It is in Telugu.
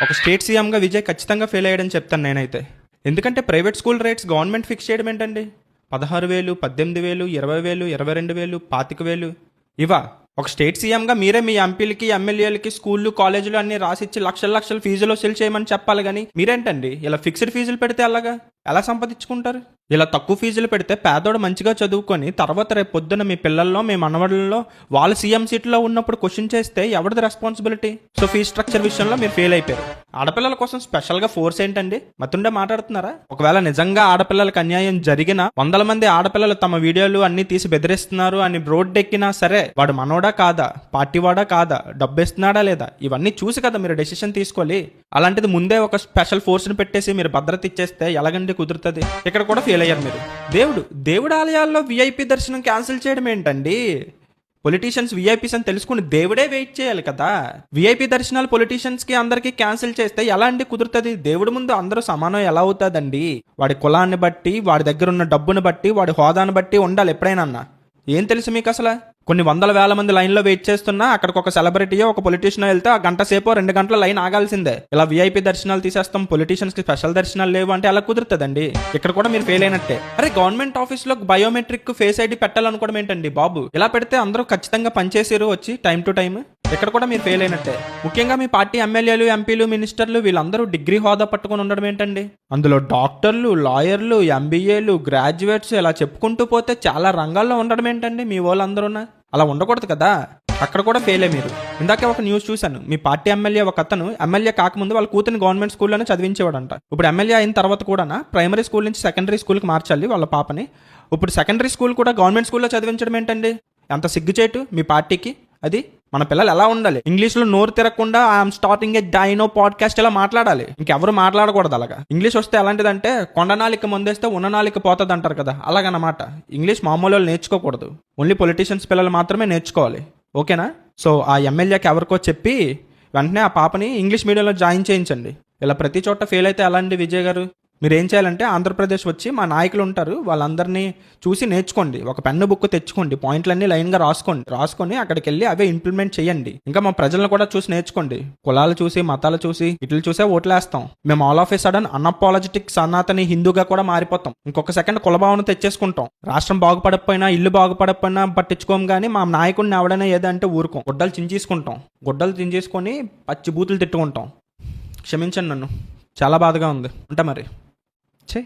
ఒక స్టేట్ సీఎంగా విజయ్ ఖచ్చితంగా ఫెయిల్ అయ్యాడని చెప్తాను నేనైతే. ఎందుకంటే private school rates government fix చేయడం ఏంటండి? 16,000, 18,000, 20,000, 22,000, 25,000 ఇవా? ఒక స్టేట్ సీఎంగా మీరే మీ ఎంపీలకి ఎమ్మెల్యేలకి స్కూళ్ళు కాలేజీలు అన్ని రాసిచ్చి లక్షల లక్షల ఫీజులు వసూలు చేయమని చెప్పాలి. కానీ మీరేంటండి ఇలా ఫిక్స్డ్ ఫీజులు పెడితే ఎలా సంపాదించుకుంటారు? ఇలా తక్కువ ఫీజులు పెడితే పేదోడు మంచిగా చదువుకొని తర్వాత రేపు పొద్దున మీ పిల్లల్లో మీ మనవళ్ళలో వాళ్ళు సీఎం సీట్లో ఉన్నప్పుడు క్వశ్చన్ చేస్తే ఎవరిది రెస్పాన్సిబిలిటీ? సో ఫీజ్ స్ట్రక్చర్ విషయంలో మీరు ఫెయిల్ అయిపోయారు. ఆడపిల్లల కోసం స్పెషల్గా ఫోర్స్ ఏంటండి? మతుండే మాట్లాడుతున్నారా? ఒకవేళ నిజంగా ఆడపిల్లలకు అన్యాయం జరిగినా 100 మంది ఆడపిల్లలు తమ వీడియోలు అన్ని తీసి బెదిరిస్తున్నారు అని రోడ్డు ఎక్కినా సరే వాడు మనోడా కాదా, పార్టీ వాడా కాదా, డబ్బిస్తున్నాడా లేదా, ఇవన్నీ చూసి కదా మీరు డెసిషన్ తీసుకోవాలి. అలాంటిది ముందే ఒక స్పెషల్ ఫోర్స్ని పెట్టేసి మీరు భద్రత ఇచ్చేస్తే ఎలాగంటే కుదురుతుంది? ఇక్కడ కూడా ఫెయిల్ అయ్యారు మీరు. దేవుడు ఆలయాల్లో విఐపి దర్శనం క్యాన్సిల్ చేయడం ఏంటండి? పొలిటీషియన్స్ విఐపీస్ అని తెలుసుకుని దేవుడే వెయిట్ చేయాలి కదా. విఐపి దర్శనాలు పొలిటీషియన్స్ కి అందరికి క్యాన్సిల్ చేస్తే ఎలా అండి కుదురుతుంది? దేవుడి ముందు అందరూ సమానం ఎలా అవుతుందండి? వాడి కులాన్ని బట్టి, వాడి దగ్గర ఉన్న డబ్బును బట్టి, వాడి హోదాను బట్టి ఉండాలి ఎప్పుడైనా. ఏం తెలుసు మీకు అసలు? కొన్ని 100,000 మంది లైన్లో వెయిట్ చేస్తున్నా అక్కడికి ఒక సెలబ్రిటీయో ఒక పొలిటీషియన్ వెళ్తే ఆ గంట సేపో 2 గంటల లైన్ ఆగాల్సిందే. ఇలా విఐపి దర్శనాలు తీసేస్తాం, పొలిటీషియన్స్ కి స్పెషల్ దర్శనాలు లేవు అంటే ఎలా కుదురుతుందండి? ఇక్కడ కూడా మీరు ఫెయిల్ అయినట్టే. అరే గవర్నమెంట్ ఆఫీస్ లో బయోమెట్రిక్ ఫేస్ ఐడి పెట్టాలనుకోవడం ఏంటండి బాబు? ఇలా పెడితే అందరూ ఖచ్చితంగా పనిచేసారు వచ్చి టైం టు టైం. ఇక్కడ కూడా మీరు ఫెయిల్ అయినట్టే. ముఖ్యంగా మీ పార్టీ ఎమ్మెల్యేలు, ఎంపీలు, మినిస్టర్లు వీళ్ళందరూ డిగ్రీ హోదా పట్టుకొని ఉండడం ఏంటండి? అందులో డాక్టర్లు, లాయర్లు, ఎంబీఏలు, గ్రాడ్యుయేట్స్ ఇలా చెప్పుకుంటూ పోతే చాలా రంగాల్లో ఉండడం ఏంటండి మీ వాళ్ళందరూ? అలా ఉండకూడదు కదా. అక్కడ కూడా ఫెయిల్ అయ్యి మీరు. ఇందాకే ఒక న్యూస్ చూశాను. మీ పార్టీ ఎమ్మెల్యే ఒక అతను ఎమ్మెల్యే కాకముందు వాళ్ళ కూతురిని గవర్నమెంట్ స్కూల్లోనే చదివించేవాడంట. ఇప్పుడు ఎమ్మెల్యే అయిన తర్వాత కూడా ప్రైమరీ స్కూల్ నుంచి సెకండరీ స్కూల్కి మార్చాలి వాళ్ళ పాపని. ఇప్పుడు సెకండరీ స్కూల్ కూడా గవర్నమెంట్ స్కూల్లో చదివించడం ఏంటండి? ఎంత సిగ్గుచేటు మీ పార్టీకి అది. మన పిల్లలు ఎలా ఉండాలి? ఇంగ్లీష్లో నోరు తిరగకుండా I'm starting A dino podcast ఇలా మాట్లాడాలి. ఇంకెవరు మాట్లాడకూడదు అలాగా. ఇంగ్లీష్ వస్తే ఎలాంటిదంటే కొండనాలిక ముందేస్తే ఉన్ననాలిక పోతుంది అంటారు కదా, అలాగనమాట. ఇంగ్లీష్ మామూలు వాళ్ళు నేర్చుకోకూడదు. ఓన్లీ పొలిటీషియన్స్ పిల్లలు మాత్రమే నేర్చుకోవాలి. ఓకేనా? సో ఆ ఎమ్మెల్యేకి ఎవరికో చెప్పి వెంటనే ఆ పాపని ఇంగ్లీష్ మీడియంలో జాయిన్ చేయించండి. ఇలా ప్రతి చోట ఫెయిల్ అయితే ఎలా అండి విజయ్ గారు? మీరు ఏం చేయాలంటే ఆంధ్రప్రదేశ్ వచ్చి మా నాయకులు ఉంటారు, వాళ్ళందరినీ చూసి నేర్చుకోండి. ఒక పెన్ను బుక్ తెచ్చుకోండి, పాయింట్లన్నీ లైన్గా రాసుకొని అక్కడికి వెళ్ళి అవే ఇంప్లిమెంట్ చేయండి. ఇంకా మా ప్రజలను కూడా చూసి నేర్చుకోండి. కులాలు చూసి, మతాలు చూసి, ఇట్లు చూసే ఓట్లేస్తాం. మేము all of a sudden unapologetic సనాతని హిందూగా కూడా మారిపోతాం. ఇంకొక సెకండ్ కులభావన తెచ్చేసుకుంటాం. రాష్ట్రం బాగుపడకపోయినా, ఇల్లు బాగుపడకపోయినా పట్టించుకోం. కానీ మా నాయకుడిని ఎవడైనా ఏదంటే ఊరుకోం. గుడ్డలు చించేసుకొని పచ్చి బూతులు తిట్టుకుంటాం. క్షమించండి నన్ను, చాలా బాధగా ఉంది. ఉంటా మరి. ఛే.